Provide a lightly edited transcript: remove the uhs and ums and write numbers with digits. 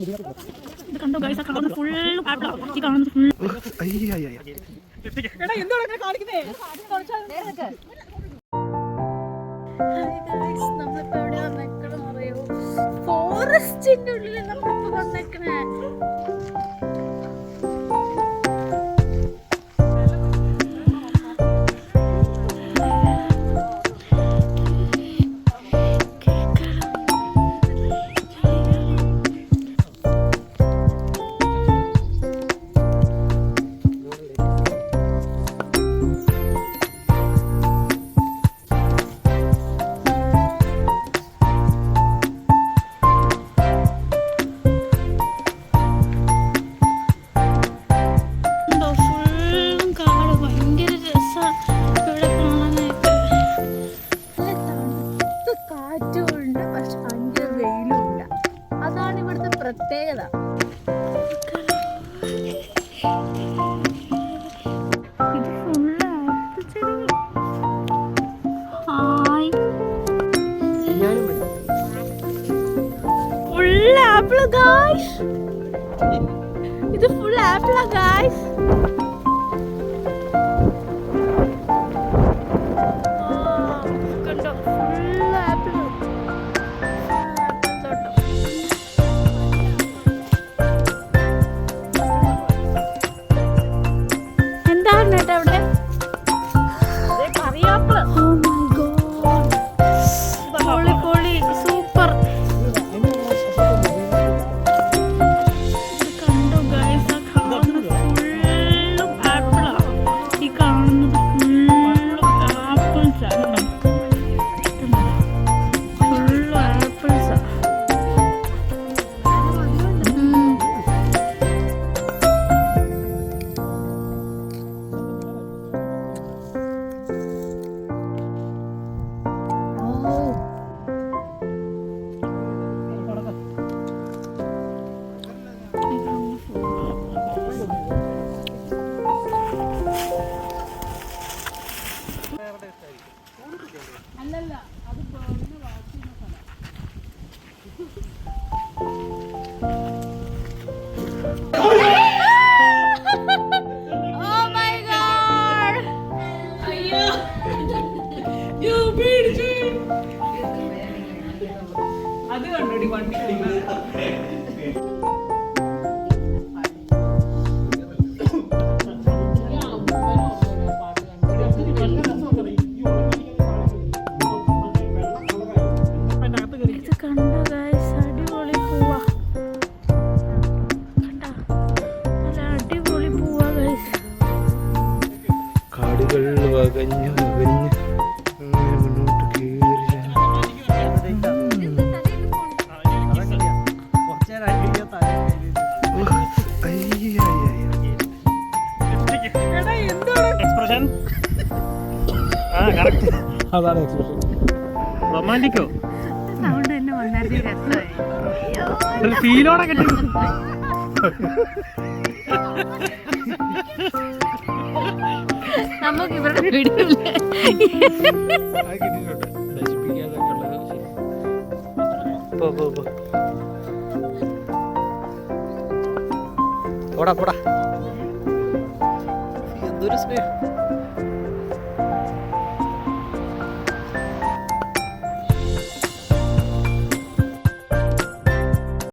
ഇത് കണ്ടോ ഗൈസ്, ആ കാണുന്നത് ഫുൾ ആപ്പിളാ. ഈ കാണുന്നത് ഫുൾ ഫോറസ്റ്റിന്റെ ഉള്ളിൽ നമ്മളിപ്പോ വന്നേക്കണേ. പ്രത്യേകത ഇത് ഫുൾ ആപ്പിൾ ഗായ്സ്. ഇത് ഫുൾ ആപ്പിളാ ഗായ്സ്. കണ്ടോ ഫുൾ ആപ്പിൾ. അല്ലല്ല അത് അത് കണ്ടോടി വണ്ടി വകഞ്ഞു വകഞ്ഞ് അങ്ങനെ മുന്നോട്ട് കയറി. അതാണ് എക്സ്പ്രഷൻ. റൊമാൻറ്റിക്കോ സൗണ്ട് തന്നെ വളരെ രസമായി. ഫീലോടെ കിട്ടി. നമുക്ക് ഇവരുടെ വീഡിയോ പോടാ പോടാ എന്തൊരു സ്നേഹം.